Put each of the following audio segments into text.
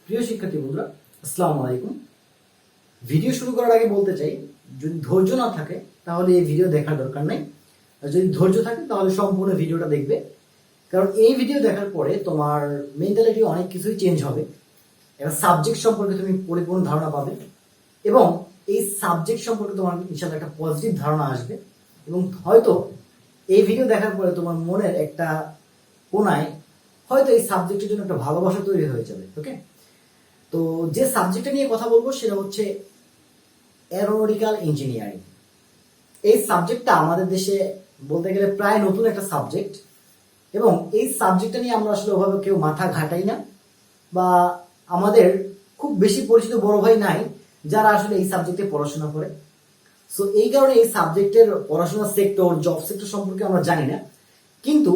প্রিয় শিক্ষার্থী বন্ধুরা, আসসালামু আলাইকুম। ভিডিও শুরু করার আগে বলতে চাই, যদি ধৈর্য না থাকে তাহলে এই ভিডিও দেখার দরকার নাই। আর যদি ধৈর্য থাকে তাহলে সম্পূর্ণ ভিডিওটা দেখবে, কারণ এই ভিডিও দেখার পরে তোমার মেন্টালিটি অনেক কিছুই চেঞ্জ হবে। একটা সাবজেক্ট সম্পর্কে তুমি পরিপূর্ণ ধারণা পাবে এবং এই সাবজেক্ট সম্পর্কে তোমার ইনশাআল্লাহ একটা পজিটিভ ধারণা আসবে এবং হয়তো এই ভিডিও দেখার পরে তোমার মনের একটা কোনায় হয়তো এই সাবজেক্টের জন্য একটা ভালোবাসা তৈরি হয়ে যাবে। ওকে, তো যে সাবজেক্টটা নিয়ে কথা বলবো সেটা হচ্ছে অ্যারোনটিক্যাল ইঞ্জিনিয়ারিং। এই সাবজেক্টটা আমাদের দেশে বলতে গেলে প্রায় নতুন একটা সাবজেক্ট এবং এই সাবজেক্টটা নিয়ে আমরা আসলে ওভাবে কেউ মাথা ঘাটাই না, বা আমাদের খুব বেশি পরিচিত বড় ভাই নাই যারা আসলে এই সাবজেক্টে পড়াশোনা করে। সো এই কারণে এই সাবজেক্টের পড়াশোনার সেক্টর, জব সেক্টর সম্পর্কে আমরা জানি না। কিন্তু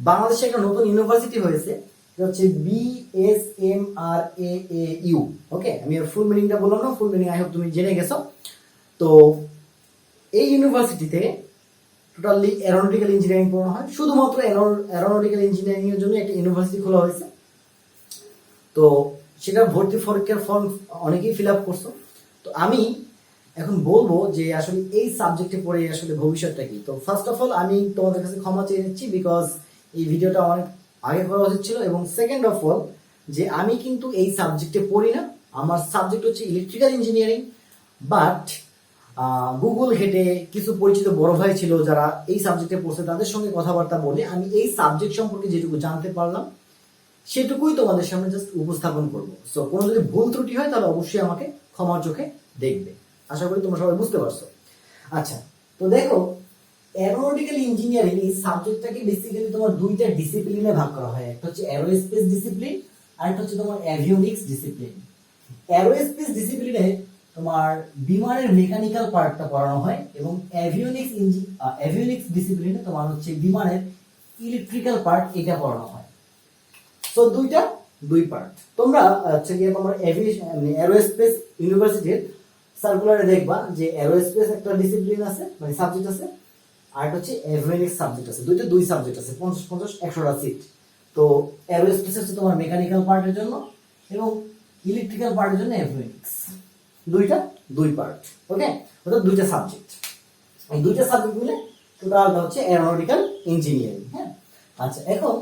বাংলাদেশে একটা নতুন ইউনিভার্সিটি হয়েছে, এটা হচ্ছে BSMRAAU। ওকে, আমি এর ফুল মিনিংটা বললাম না, ফুল মিনিং আই হোপ তুমি জেনে গেছো। তো এই ইউনিভার্সিটিতে টোটালি অ্যারোনটিক্যাল ইঞ্জিনিয়ারিং পড়ানো হয়। শুধুমাত্র অ্যারোনটিক্যাল ইঞ্জিনিয়ারিং এর জন্য একটা ইউনিভার্সিটি খোলা হয়েছে। তো সেটা ভর্তি পরীক্ষার ফর্ম অনেকেই ফিল আপ করছো। তো আমি এখন বলবো যে আসলে এই সাবজেক্টে পড়ে আসলে ভবিষ্যৎটা কি। তো ফার্স্ট অফ অল আমি তোমাদের কাছে ক্ষমা চেয়ে নিচ্ছি, বিকজ এই ভিডিওটা অনেক আগে করা উচিত ছিল। এবং সেকেন্ড অফ অল যে আমি কিন্তু এই সাবজেক্টে পড়ি না, আমার সাবজেক্ট হচ্ছে ইলেকট্রিক্যাল ইঞ্জিনিয়ারিং। বাট গুগল ঘেটে কিছু পরিচিত বড় ভাই ছিল যারা এই সাবজেক্টে পড়ছে, তাদের সঙ্গে কথাবার্তা বলে আমি এই সাবজেক্ট সম্পর্কে যেটুকু জানতে পারলাম সেটুকুই তোমাদের সামনে জাস্ট উপস্থাপন করবো। সো কোনো যদি ভুল ত্রুটি হয় তাহলে অবশ্যই আমাকে ক্ষমার চোখে দেখবে। আশা করি তোমরা সবাই বুঝতে পারছো। আচ্ছা, তো দেখো, অ্যারোনটিক্যাল ইঞ্জিনিয়ারিং এই সাবজেক্টটাকে বেসিক্যালি তোমার দুইটা ডিসিপ্লিনে ভাগ করা হয়। একটা হচ্ছে অ্যারোস্পেস ডিসিপ্লিন আর একটা হচ্ছে তোমার অ্যাভিওনিক্স ডিসিপ্লিন। অ্যারোস্পেস ডিসিপ্লিনে তোমার বিমানের মেকানিক্যাল পার্টটা পড়ানো হয় এবং অ্যাভিওনিক্স ডিসিপ্লিনে তোমার হচ্ছে বিমানের ইলেকট্রিক্যাল পার্ট এটা পড়ানো হয়। তো দুই পার্ট। তোমরা হচ্ছে গিয়ে তোমার অ্যারোস্পেস ইউনিভার্সিটির সার্কুলারে দেখবা যে অ্যারোস্পেস একটা ডিসিপ্লিন আছে, মানে সাবজেক্ট আছে, আর একটা হচ্ছে এভিওনিক্স সাবজেক্ট আছে। দুই সাবজেক্ট আছে, 50-50 100টা সিট। তো অ্যারোস্পেস হচ্ছে তোমার মেকানিক্যাল পার্টের জন্য এবং ইলেকট্রিক্যাল পার্টের জন্য এভিওনিক্স। দুই পার্ট। ওকে, ওটা দুইটা সাবজেক্ট। এই দুইটা সাবজেক্ট মিলে টোটালটা হচ্ছে অ্যারোনটিক্যাল ইঞ্জিনিয়ারিং। হ্যাঁ, আচ্ছা, এখন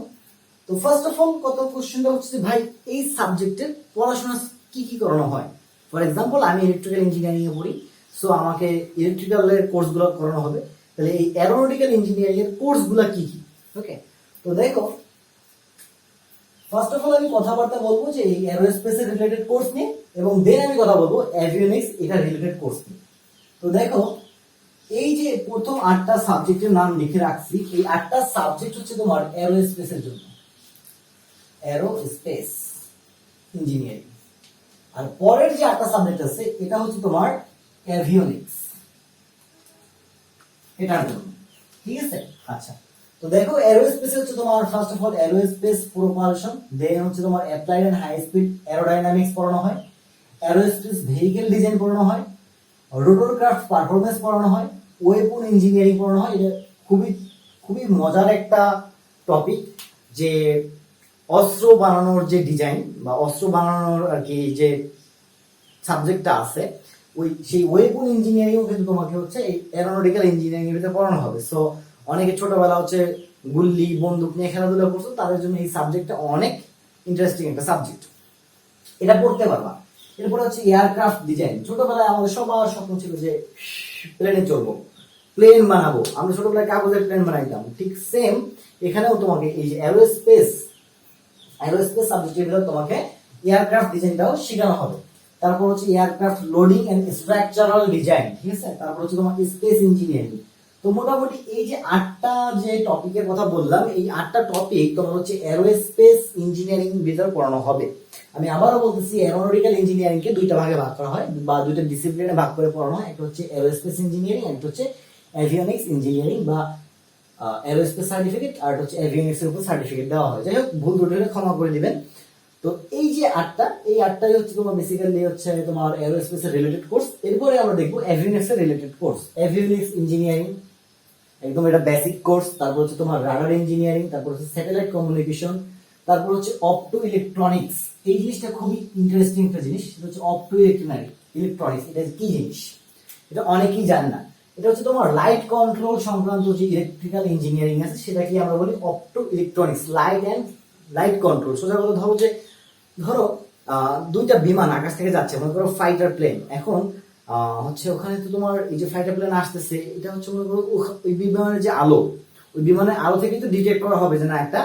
তো ফার্স্ট অফ অল কত কোশ্চেনটা হচ্ছে যে ভাই এই সাবজেক্টের পড়াশোনা কি কি করানো হয়। ফর এক্সাম্পল আমি ইলেকট্রিক্যাল ইঞ্জিনিয়ারিং এ পড়ি, সো আমাকে ইলেকট্রিক্যালের কোর্সগুলো করানো হবে। তাহলে এই অ্যারোনটিক্যাল ইঞ্জিনিয়ারিং এর কোর্সগুলো কি কি। ওকে, তো দেখো, ফার্স্ট অফ অল আমি কথাবার্তা বলবো যে এই অ্যারোস্পেস এর রিলেটেড কোর্স নিয়ে এবং দেন আমি কথা বলবো অ্যাভিওনিক্স এটা রিলেটেড কোর্স নিয়ে। তো দেখো, এই যে প্রথম 8টা সাবজেক্টের নাম লিখে রাখছি, এই 8টা সাবজেক্ট হচ্ছে তোমার অ্যারোস্পেস এর জন্য, অ্যারোস্পেস ইঞ্জিনিয়ারিং। আর পরের যে 8টা সাবজেক্ট আছে এটা হচ্ছে তোমার অ্যাভিওনিক্স এটার জন্য। ঠিক আছে, আচ্ছা, তো দেখো অ্যারোস্পেস হচ্ছে তোমার first of all aerospace propulsion, then হচ্ছে তোমার applied and high speed aerodynamics পড়ানো হয়, অ্যারোস্পেস ভেহিকল ডিজাইন পড়ানো হয়, রোটরক্রাফট পারফরম্যান্স পড়ানো হয়, ওয়েপন ইঞ্জিনিয়ারিং পড়ানো হয়। এটা খুবই খুবই মজার একটা টপিক, যে অস্ত্র বানানোর যে ডিজাইন বা অস্ত্র বানানোর আর কি যে সাবজেক্টটা আছে, সেই ওয়েপন ইঞ্জিনিয়ারিং কিন্তু তোমাকে হচ্ছে এই অ্যারোনটিক্যাল ইঞ্জিনিয়ারিং এর ভিতরে পড়ানো হবে। সো অনেকে ছোটবেলা হচ্ছে গুল্লি বন্দুক নিয়ে খেলাধুলা করছো, তাদের জন্য এই সাবজেক্টটা অনেক ইন্টারেস্টিং একটা সাবজেক্ট, এটা পড়তে পারবা। এরপরে হচ্ছে এয়ারক্রাফট ডিজাইন। ছোটবেলায় আমাদের সবার স্বপ্ন ছিল যে প্লেনে চড়বো, প্লেন বানাবো। আমরা ছোটবেলায় কাগজের প্লেন বানাইতাম, ঠিক সেম এখানেও তোমাকে এই যে অ্যারোস্পেস সাবজেক্টের ভিতরে তোমাকে এয়ারক্রাফট ডিজাইনটাও শেখানো হবে। তারপর হচ্ছে aircraft loading and structural design. ঠিক আছে, তারপর হচ্ছে তোমার স্পেস ইঞ্জিনিয়ারিং। তো মোটামুটি এই যে 8টা যে টপিকের কথা বললাম, এই 8টা টপিক তোমার হচ্ছে অ্যারোস্পেস ইঞ্জিনিয়ারিং ভিতরে পড়ানো হবে। আমি আবারও বলতেছি, অ্যারোনটিক্যাল ইঞ্জিনিয়ারিং কে দুইটা ভাগে ভাগ করা হয় বা দুইটা ডিসিপ্লিনে ভাগ করে পড়ানো হয়। একটা হচ্ছে অ্যারোস্পেস ইঞ্জিনিয়ারিং, একটা হচ্ছে অ্যাভিওনিক্স ইঞ্জিনিয়ারিং বা অ্যারোস্পেস সার্টিফিকেট, আর হচ্ছে অ্যাভিওনিক্স এর উপর সার্টিফিকেট দেওয়া হয়। যাই হোক, ভুল ত্রুটি হলে ক্ষমা করে দিবেন। তো এই যে 8টা, এই 8টাই হচ্ছে তোমার বেসিক্যালি হচ্ছে তোমার অ্যারোস্পেস এর রিলেটেড কোর্স। এরপরে আমরা দেখবো অ্যাভিওনিক্স এর রিলেটেড কোর্স। অ্যাভিওনিক্স ইঞ্জিনিয়ারিং একদম এটা বেসিক কোর্স। তারপর হচ্ছে তোমার রাডার ইঞ্জিনিয়ারিং, তারপর হচ্ছে স্যাটেলাইট কমিউনিকেশন, তারপর হচ্ছে অপটো ইলেকট্রনিক্স। এই জিনিসটা খুবই ইন্টারেস্টিং একটা জিনিস। এটা হচ্ছে অপটো ইলেকট্রনিক্স। এটা কি জিনিস এটা অনেকেই জানে না। এটা হচ্ছে তোমার লাইট কন্ট্রোল সংক্রান্ত যে ইলেকট্রিক্যাল ইঞ্জিনিয়ারিং আছে সেটাকে আমরা বলি অপটো ইলেকট্রনিক্স। লাইট কন্ট্রোল সোজা কথা ধরো দুইটা বিমান আকাশ থেকে যাচ্ছে, মনে করো ফাইটার প্লেন। এখন হচ্ছে ওখানে তো তোমার এই যে ফাইটার প্লেন আসতেছে, এটা হচ্ছে মনে করো ওই বিমানের যে আলো, ওই বিমানের আলো থেকে তো ডিটেক্ট করা হবে যে না একটা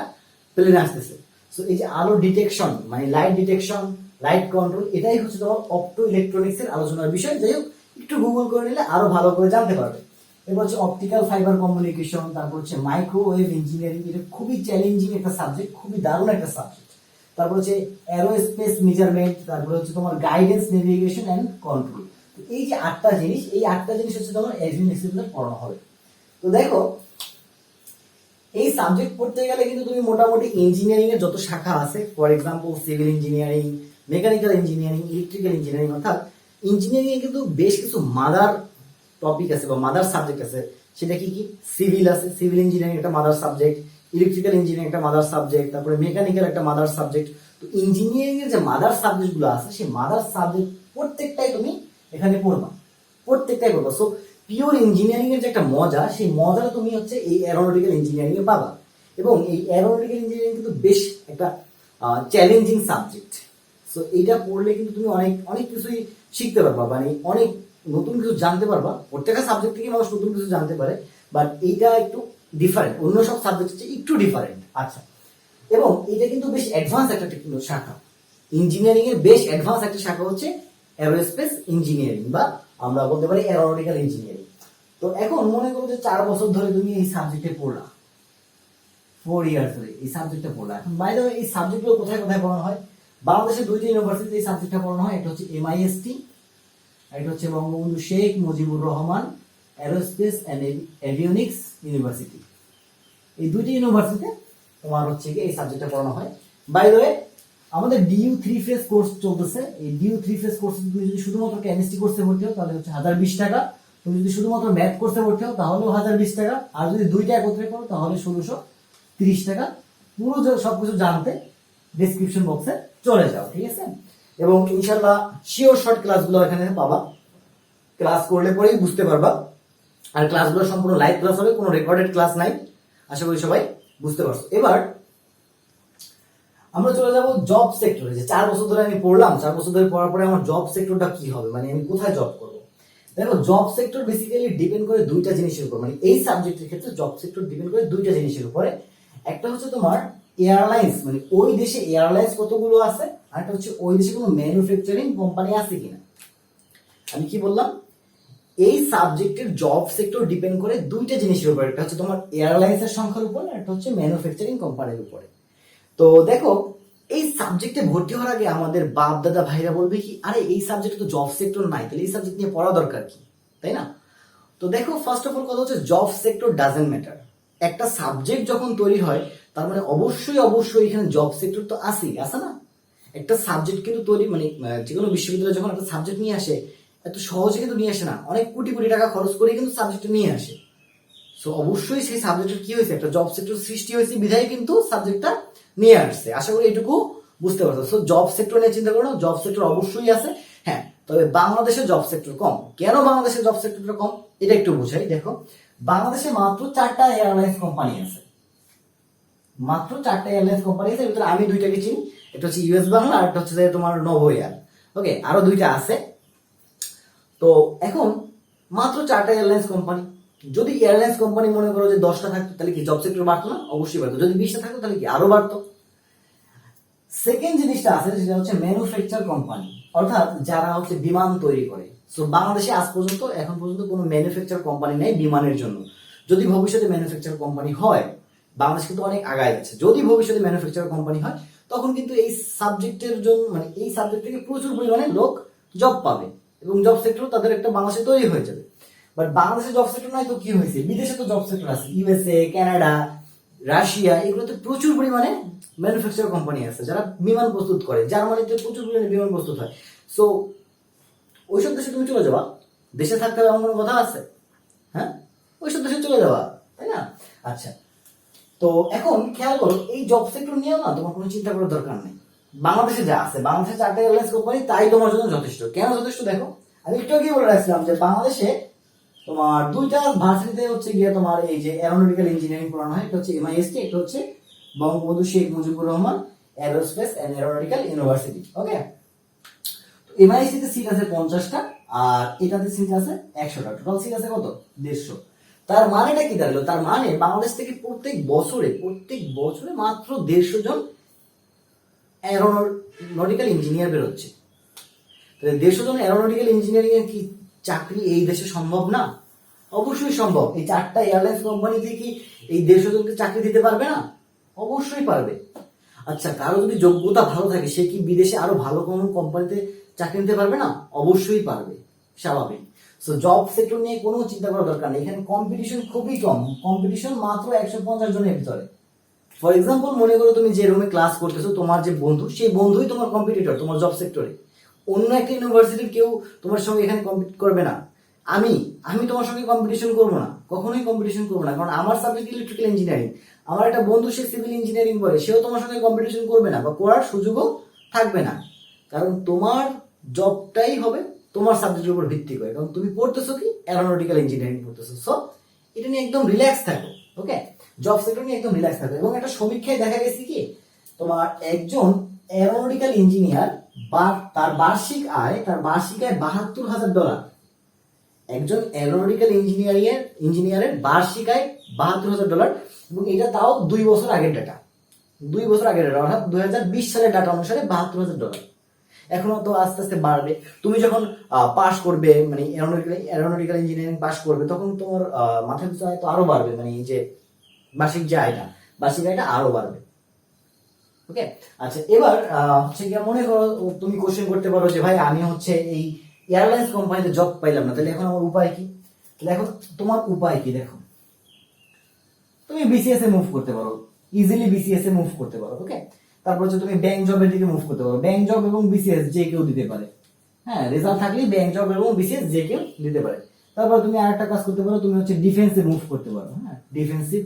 প্লেন আসতেছে। সো এই যে আলো ডিটেকশন মানে লাইট ডিটেকশন, লাইট কন্ট্রোল, এটাই হচ্ছে তোমার অপটো ইলেকট্রনিক্স এর আলোচনার বিষয়। যাই হোক, একটু গুগল করে নিলে আরো ভালো করে জানতে পারবে। এবার হচ্ছে অপটিক্যাল ফাইবার কমিউনিকেশন, তারপর হচ্ছে মাইক্রোওয়েভ ইঞ্জিনিয়ারিং। এটা খুবই চ্যালেঞ্জিং একটা সাবজেক্ট, খুবই দারুণ একটা সাবজেক্ট। তারপর হচ্ছে অ্যারোস্পেস মেজারমেন্ট, তারপর হচ্ছে তোমার গাইডেন্স, নেভিগেশন এন্ড কন্ট্রোল। এই যে 8টা জিনিস, এই 8টা জিনিস হচ্ছে তোমার এক্সামিনেশনে পড়ানো হবে। তো দেখো, এই সাবজেক্ট পড়তে গেলে কিন্তু তুমি মোটামুটি ইঞ্জিনিয়ারিং এর যত শাখা আছে, for example civil engineering, mechanical engineering, electrical engineering, অর্থাৎ ইঞ্জিনিয়ারিং এ কিন্তু বেশ কিছু মাদার টপিক আছে বা মাদার সাবজেক্ট আছে। সেটা কি কি? সিভিল আছে, সিভিল ইঞ্জিনিয়ারিং একটা মাদার সাবজেক্ট, ইলেকট্রিক্যাল ইঞ্জিনিয়ারিং একটা মাদার সাবজেক্ট, তারপরে মেকানিক্যাল একটা মাদার সাবজেক্ট। তো ইঞ্জিনিয়ারিং এর যে মাদার সাবজেক্ট গুলো আছে, সেই মাদার সাবজেক্ট প্রত্যেকটাই তুমি এখানে পড়বা, প্রত্যেকটাই পড়বা। সো পিওর ইঞ্জিনিয়ারিং এর যে একটা মজা, সেই মজাটা তুমি হচ্ছে এই অ্যারোনটিক্যাল ইঞ্জিনিয়ারিং এ পাবা। এবং এই অ্যারোনটিক্যাল ইঞ্জিনিয়ারিং কিন্তু বেশ একটা চ্যালেঞ্জিং সাবজেক্ট। সো এইটা পড়লে কিন্তু তুমি অনেক অনেক কিছুই শিখতে পারবা, মানে অনেক নতুন কিছু জানতে পারবা। প্রত্যেকটা সাবজেক্ট থেকে মানুষ নতুন কিছু জানতে পারে, বাট এইটা একটু ডিফারেন্ট, অন্য সব সাবজেক্ট চেয়ে একটু ডিফারেন্ট। আচ্ছা, এবং এটা কিন্তু বেশ অ্যাডভান্স একটা টেকনোলজি শাখা। ইঞ্জিনিয়ারিং এর বেশ অ্যাডভান্স একটা শাখা হচ্ছে অ্যারোস্পেস ইঞ্জিনিয়ারিং, বা আমরা বলতে পারি অ্যারোনটিক্যাল ইঞ্জিনিয়ারিং। তো এখন মনে করো যে 4 বছর ধরে তুমি এই সাবজেক্টে পড়লা, 4 ইয়ার্স ধরে এই সাবজেক্টটা পড়লা। এখন বাইরে এই সাবজেক্টগুলো কোথায় কোথায় পড়ানো হয়? বাংলাদেশের 2টি ইউনিভার্সিটিতে এই সাবজেক্টটা পড়ানো হয়। একটা হচ্ছে MIST, এটা হচ্ছে Bangabandhu Sheikh Mujibur Rahman aerospace and avionics university. এই 2টি ইউনিভার্সিটিতে তোমার হচ্ছে কি এই সাবজেক্টটা পড়ানো হয়। বাই দ্য ওয়ে, আমাদের DU 3 ফেজ কোর্স চলতেছে। এই DU 3 ফেজ কোর্সে তুমি যদি শুধুমাত্র কেমিস্ট্রি কোর্সে ভর্তি হও তাহলে হচ্ছে 1020 টাকা। তুমি যদি শুধুমাত্র ম্যাথ কোর্সে ভর্তি হও তাহলেও 1020 টাকা। আর যদি দুইটা একত্রে করো তাহলে 1630 টাকা। পুরো সবকিছু জানতে ডেসক্রিপশন বক্সে চলে যাও, ঠিক আছে? এবং ইনশাআল্লাহ শিওর শর্ট ক্লাসগুলো এখানে পাবা, ক্লাস করলে পরেই বুঝতে পারবা। আর ক্লাসগুলো সম্পূর্ণ লাইভ ক্লাস হবে, কোনো রেকর্ডেড ক্লাস নাই। আশা করি সবাই বুঝতে পারছো। এবার আমরা চলে যাব জব সেক্টরে। যে 4 বছর ধরে আমি পড়লাম, 4 বছর ধরে পড়ার পরে আমার জব সেক্টরটা কি হবে, মানে আমি কোথায় জব করব। দেখো, জব সেক্টর বেসিক্যালি ডিপেন্ড করে দুইটা জিনিসের উপর, মানে এই সাবজেক্টের ক্ষেত্রে জব সেক্টর ডিপেন্ড করে দুইটা জিনিসের উপরে। একটা হচ্ছে তোমার এয়ারলাইন্স, মানে ওই দেশে এয়ারলাইন্স কতগুলো আছে, আর একটা হচ্ছে ওই দেশে কোনো ম্যানুফ্যাকচারিং কোম্পানি আছে কিনা। আমি কি বললাম? এই সাবজেক্টের জব সেক্টর ডিপেন্ড করে দুইটা জিনিসের উপর। একটা হচ্ছে তোমার এয়ারলাইন্স এর সংখ্যার উপর, আর একটা হচ্ছে ম্যানুফ্যাকচারিং কোম্পানির উপরে। তো দেখো, এই সাবজেক্টে ভর্তি হওয়ার আগে আমাদের বাপ দাদা ভাইরা বলবে কি, আরে এই সাবজেক্টে তো জব সেক্টর নাই, তাহলে এই সাবজেক্ট নিয়ে পড়া দরকার কি, তাই না? তো দেখো, ফার্স্ট অফ অল কথা হচ্ছে জব সেক্টর ডাজেন্ট ম্যাটার। একটা সাবজেক্ট যখন তৈরি হয় তার মানে অবশ্যই অবশ্যই এখানে জব সেক্টর তো আসেই, আছে না? একটা সাবজেক্ট কিন্তু তৈরি, মানে যে কোনো বিশ্ববিদ্যালয় যখন একটা সাবজেক্ট নিয়ে আসে, এত সহজে কিন্তু নিয়ে আসে না, অনেক কোটি কোটি টাকা খরচ করে কিন্তু সাবজেক্টটা নিয়ে আসে। সো অবশ্যই সেই সাবজেক্টের কি হয়েছে, একটা জব সেক্টর সৃষ্টি হয়েছে, বিধায় কিন্তু সাবজেক্টটা নিয়ে আসছে। আশা করি এটুকু বুঝতে পারছো। সো জব সেক্টর নিয়ে চিন্তা করো না, জব সেক্টর অবশ্যই আছে। হ্যাঁ, তবে বাংলাদেশের জব সেক্টর কম। কেন বাংলাদেশের জব সেক্টরটা কম এটা একটু বুঝাই। দেখো, বাংলাদেশে মাত্র 4টা এয়ারলাইন্স কোম্পানি আছে, মাত্র 4টা এয়ারলাইন্স কোম্পানি আছে। এর ভিতরে আমি 2টাকে চিনি, একটা হচ্ছে US বাংলা, আর একটা হচ্ছে তোমার নভো এয়ার। ওকে, আরো 2টা আছে। তো এখন মাত্র 4টা এয়ারলাইন্স কোম্পানি। যদি এয়ারলাইন্স কোম্পানি মনে করো যে 10টা থাকতো, তাহলে কি জব সেক্টর বাড়তো না? অবশ্যই বাড়তো। যদি 20টা থাকতো তাহলে কি আরো বাড়তো। সেকেন্ড জিনিসটা আছে, সেটা হচ্ছে ম্যানুফ্যাকচার কোম্পানি, অর্থাৎ যারা হচ্ছে বিমান তৈরি করে। সো বাংলাদেশে আজ পর্যন্ত, এখন পর্যন্ত কোনো ম্যানুফ্যাকচার কোম্পানি নেই বিমানের জন্য। যদি ভবিষ্যতে ম্যানুফ্যাকচার কোম্পানি হয়, বাংলাদেশ কিন্তু অনেক আগায় যাচ্ছে, যদি ভবিষ্যতে ম্যানুফ্যাকচার কোম্পানি হয় তখন কিন্তু এই সাবজেক্টের জন্য, মানে এই সাবজেক্ট থেকে প্রচুর পরিমাণে লোক জব পাবে এবং জব সেক্টর তাদের একটা বাংলাদেশে তৈরি হয়ে যাবে। বাট বাংলাদেশে জব সেক্টর নাই তো কি হয়েছে, বিদেশে তো জব সেক্টর আছে। USA, কানাডা, রাশিয়া, এগুলোতে প্রচুর পরিমাণে ম্যানুফ্যাকচার কোম্পানি আছে যারা বিমান প্রস্তুত করে। জার্মানিতে প্রচুর পরিমাণে বিমান প্রস্তুত হয়। সো ওইসব দেশে তুমি চলে যাওয়া, দেশে থাকতে হবে এমন কোনো কথা আছে? হ্যাঁ, ওইসব দেশে চলে যাওয়া, তাই না? আচ্ছা, তো এখন খেয়াল করো, এই জব সেক্টর নিয়েও না তোমার কোনো চিন্তা করার দরকার নেই। বাংলাদেশে যা আছে, বাংলাদেশে 4টা এয়ারলাইন্স কোম্পানি, তাই তোমার জন্য যথেষ্ট। কেন যথেষ্ট দেখো, আমি একটু আগে বলে রাখছিলাম যে বাংলাদেশে তোমার 2টা ভার্সিটিতে হচ্ছে গিয়ে তোমার এই যে এরোনটিক্যাল ইঞ্জিনিয়ারিং পড়ানো হয়। একটা হচ্ছে এমআইএসটি, একটা হচ্ছে Bangabandhu Sheikh Mujibur Rahman aerospace and aeronautical university. Okay, MIST তে সিট আছে 50টা, আর এটাতে সিট আছে 100টা, টোটাল সিট আছে কত, 150। তার মানেটা কি দাঁড়ালো, তার মানে বাংলাদেশ থেকে প্রত্যেক বছরে মাত্র 150 জন এরোনটিক্যাল ইঞ্জিনিয়ার বেরোচ্ছে। 150 জন এরোনটিক্যাল ইঞ্জিনিয়ারিং এর কি চাকরি এই দেশে সম্ভব না? অবশ্যই সম্ভব। এই 4টা এয়ারলাইন্স কোম্পানিতে কি এই 150 জনকে চাকরি দিতে পারবে না? অবশ্যই পারবে। আচ্ছা, কারো যদি যোগ্যতা ভালো থাকে, সে কি বিদেশে আরো ভালো কোনো কোম্পানিতে চাকরি নিতে পারবে না? অবশ্যই পারবে, স্বাভাবিক। সো জব সেক্টর নিয়ে কোনো চিন্তা করার দরকার নেই। এখানে কম্পিটিশন খুবই কম, কম্পিটিশন মাত্র 150 জনের ভিতরে। ফর এক্সাম্পল, মনে করো তুমি যে রুমে ক্লাস করতেছো, তোমার যে বন্ধু, সেই বন্ধুই তোমার কম্পিটিটর তোমার জব সেক্টরে। অন্য একটা ইউনিভার্সিটির কেউ তোমার সঙ্গে এখানে কম্পিট করবে না। আমি আমি তোমার সঙ্গে কম্পিটিশন করবো না, কখনোই কম্পিটিশন করবো না, কারণ আমার সাবজেক্ট ইলেকট্রিক্যাল ইঞ্জিনিয়ারিং। আমার একটা বন্ধু, সে সিভিল ইঞ্জিনিয়ারিং করে, সেও তোমার সঙ্গে কম্পিটিশন করবে না, বা করার সুযোগও থাকবে না। কারণ তোমার জবটাই হবে তোমার সাবজেক্টের উপর ভিত্তি করে, কারণ তুমি পড়তেছো কি, এরোনটিক্যাল ইঞ্জিনিয়ারিং পড়তেছো। সো এটা নিয়ে একদম রিল্যাক্স থাকো। ওকে, জব সেক্টর নিয়ে একদম রিল্যাক্স থাকো। এবং একটা সমীক্ষায় দেখা গেছে কি, তোমার একজন এরোনটিক্যাল ইঞ্জিনিয়ার বা তার বার্ষিক আয় 72,000 ডলার। একজন এরোনটিক্যাল ইঞ্জিনিয়ারের বার্ষিক আয় 72,000 ডলার, এবং এটা তাও 2 বছর আগের ডাটা। 2 বছর আগের ডাটা, অর্থাৎ 2020 সালের ডাটা অনুসারে 72,000 ডলার। এখনো তো আস্তে আস্তে বাড়বে। তুমি যখন পাস করবে, মানে এরোনটিক্যাল ইঞ্জিনিয়ারিং পাস করবে, তখন তোমার মাথার পিছু আয় তো আরো বাড়বে, মানে এই যে বার্ষিক যে আয়টা, বার্ষিক আয়টা আরো বাড়বে। ওকে, আচ্ছা, এবার হচ্ছে গিয়ে মনে করো তুমি কোশ্চেন করতে পারো যে ভাই, আমি হচ্ছে এই এয়ারলাইন্স কোম্পানিতে জব পাইলাম না, তাহলে এখন আমার উপায় কি? তাহলে এখন তোমার উপায় কি দেখো, তুমি বিসিএস এ মুভ করতে পারো, ইজিলি বিসিএস এ মুভ করতে পারো। ওকে, তারপর হচ্ছে তুমি ব্যাংক জবের দিকে মুভ করতে পারো। ব্যাংক জব এবং বিসিএস যে কেউ দিতে পারে। হ্যাঁ, রেজাল্ট থাকলেই ব্যাংক জব এবং বিসিএস যে কেউ দিতে পারে। তারপর তুমি আরেকটা কাজ করতে পারো, তুমি হচ্ছে ডিফেন্সে মুভ করতে পারো। হ্যাঁ, ডিফেন্সিভ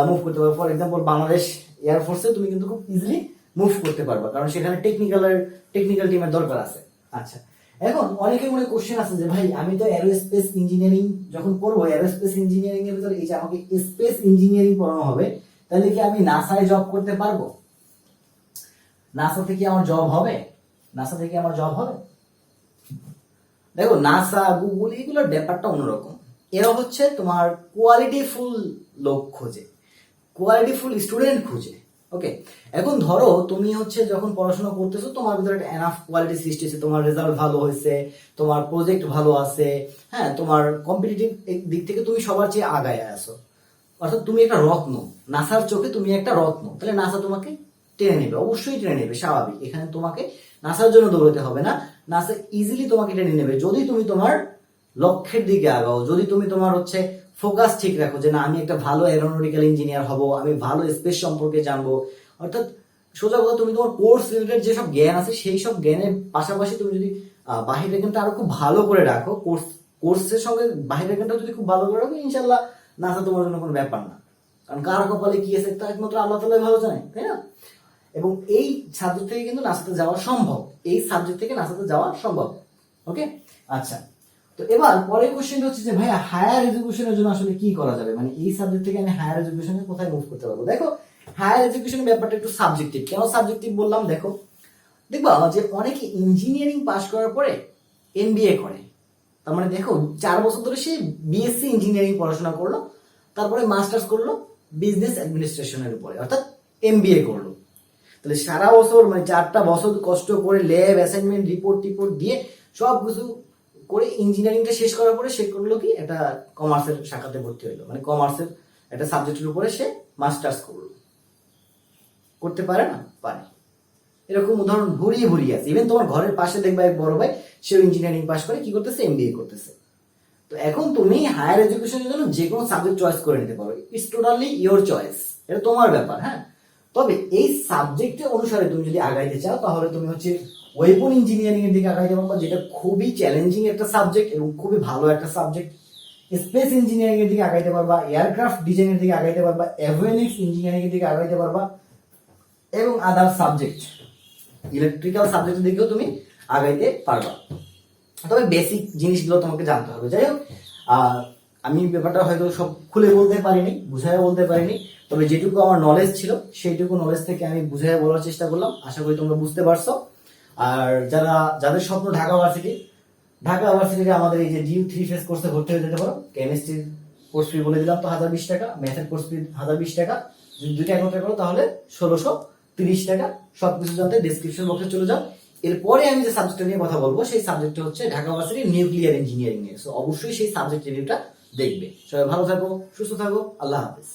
মুভ করতে পারো। ফর এক্সাম্পল, বাংলাদেশ এয়ারফোর্সে তুমি কিন্তু খুব ইজিলি মুভ করতে পারবা, কারণ সেখানে টেকনিক্যাল টিমের দরকার আছে। আচ্ছা, এখন অনেকের মনে কোশ্চেন আছে যে ভাই, আমি তো এরোস্পেস ইঞ্জিনিয়ারিং যখন করবো, এরোস্পেস ইঞ্জিনিয়ারিং এর ভিতরে এই যে আমাকে স্পেস ইঞ্জিনিয়ারিং পড়ানো হবে, তাহলে কি আমি নাসায় জব করতে পারবো? নাসা থেকে আমার জব হবে? দেখো, নাসা, গুগল, এগুলোর ব্যাপারটা অন্যরকম। এরা হচ্ছে তোমার কোয়ালিটিফুল লোক খোঁজে, কোয়ালিটিফুল স্টুডেন্ট খুঁজে। ওকে, এখন ধরো তুমি হচ্ছে যখন পড়াশোনা করতেছো, তোমার ভিতরে একটা এনাফ কোয়ালিটি সৃষ্টি হয়েছে, তোমার রেজাল্ট ভালো হয়েছে, তোমার প্রজেক্ট ভালো আছে, হ্যাঁ, তোমার কম্পিটিটিভ দিক থেকে তুমি সবার চেয়ে আগায় আসো, অর্থাৎ তুমি একটা রত্ন, নাসার চোখে তুমি একটা রত্ন। তাহলে নাসা তোমাকে টেনে নেবে, অবশ্যই টেনে নেবে, স্বাভাবিক। এখানে তোমাকে নাসার জন্য দৌড়াতে হবে না, নাসা ইজিলি তোমাকে টেনে নেবে যদি তুমি তোমার লক্ষ্যের দিকে আগাও, যদি তুমি তোমার হচ্ছে ফোকাস ঠিক রাখো যে না, আমি একটা ভালো এরোনটিক্যাল ইঞ্জিনিয়ার হব, আমি ভালো স্পেস সম্পর্কে জানবো। অর্থাৎ সোজা কথা, তুমি তোমার কোর্স রিলেটেড যেসব জ্ঞান আছে, সেই সব জ্ঞানের পাশাপাশি তুমি যদি বাহিরের জ্ঞানটা আরো খুব ভালো করে রাখো, কোর্সের সঙ্গে বাহিরের জ্ঞানটা যদি খুব ভালো করে রাখো, ইনশাল্লাহ নাসা তোমার জন্য কোনো ব্যাপার না। কারণ কার কপালে কি আছে তা একমাত্র আল্লাহ তাআলাই ভালো জানে, তাই না? এবং এই সাবজেক্ট থেকে কিন্তু নাসাতে যাওয়া সম্ভব, ওকে, আচ্ছা। তো এবার পরের কোশ্চেন হচ্ছে যে ভাই, হায়ার এডুকেশনের জন্য আসলে কি করা যাবে, মানে এই সাবজেক্ট থেকে আমি হায়ার এডুকেশনে কোথায় মুভ করতে পারবো? দেখো, হায়ার এডুকেশনের ব্যাপারটা একটু সাবজেক্টিভ। কেন সাবজেক্টিভ বললাম? দেখবা যে অনেকে ইঞ্জিনিয়ারিং পাস করার পরে এমবিএ করে। তার মানে দেখো, 4 বছর ধরে সে বিএসসি ইঞ্জিনিয়ারিং পড়াশোনা করলো, তারপরে মাস্টার্স করলো বিজনেস অ্যাডমিনিস্ট্রেশনের উপরে, অর্থাৎ এমবিএ করলো। তাহলে সারা বছর, মানে 4টা বছর কষ্ট করে ল্যাব অ্যাসাইনমেন্ট রিপোর্ট দিয়ে সব কিছু করে ইঞ্জিনিয়ারিংটা শেষ করার পরে সে করলো কি, একটা কমার্সের শাখাতে ভর্তি হইলো, মানে কমার্সের একটা সাবজেক্টের উপরে সে মাস্টার্স করলো। করতে পারে না? পারে। এরকম উদাহরণ ভরিয়ে আছে। ইভেন তোমার ঘরের পাশে দেখবা এক বড় ভাই, সেও ইঞ্জিনিয়ারিং পাস করে কি করতেছে, এমবিএ করতেছে। তো এখন তুমি হায়ার এডুকেশনের জন্য যে কোনো সাবজেক্ট চয়েস করে নিতে পারো, ইটস টোটালি ইওর চয়েস, এটা তোমার ব্যাপার। হ্যাঁ, তবে এই সাবজেক্টের অনুসারে তুমি যদি আগাইতে চাও, তাহলে তুমি হচ্ছে ওয়েপন ইঞ্জিনিয়ারিং এর দিকে আগাইতে পারবা, যেটা খুবই চ্যালেঞ্জিং একটা সাবজেক্ট এবং খুবই ভালো একটা সাবজেক্ট। স্পেস ইঞ্জিনিয়ারিং এর দিকে আগাইতে পারবা, এয়ারক্রাফট ডিজাইনের দিকে আগাইতে পারবা, এভিওনিক্স ইঞ্জিনিয়ারিং এর দিকে আগাইতে পারবা, এবং আদার সাবজেক্ট ইলেকট্রিক্যাল সাবজেক্টের দিকেও তুমি আগাইতে পারবা। তবে বেসিক জিনিসগুলো তোমাকে জানতে হবে। যাই হোক, আমি ব্যাপারটা হয়তো সব খুলে বলতে পারিনি, বুঝাইয়া বলতে পারিনি, তবে যেটুকু আমার নলেজ ছিল সেইটুকু নলেজ থেকে আমি বুঝাইয়া বলার চেষ্টা করলাম। আশা করি তোমরা বুঝতে পারছো। আর যাদের স্বপ্ন ঢাকা ভার্সিটিতে আমাদের এই যে ডিউ 3 ফেজ কোর্সে ভর্তি হয়ে যেতে পারো। কেমিস্ট্রির কোর্স ফি বলে দিলাম তো 1020 টাকা, ম্যাথের কোর্স ফি 1020 টাকা। যদি দুইটা একত্রে করো তাহলে 1630 টাকা। সবকিছু জানতে ডেসক্রিপশন বক্সে চলে যাও। এরপরে আমি যে সাবজেক্ট নিয়ে কথা বলবো সেই সাবজেক্টটা হচ্ছে ঢাকা ভার্সিটি নিউক্লিয়ার ইঞ্জিনিয়ারিং নিয়ে। সো অবশ্যই সেই সাবজেক্ট রিভিউটা দেখবে। সবাই ভালো থাকো, সুস্থ থাকো, আল্লাহ হাফেজ।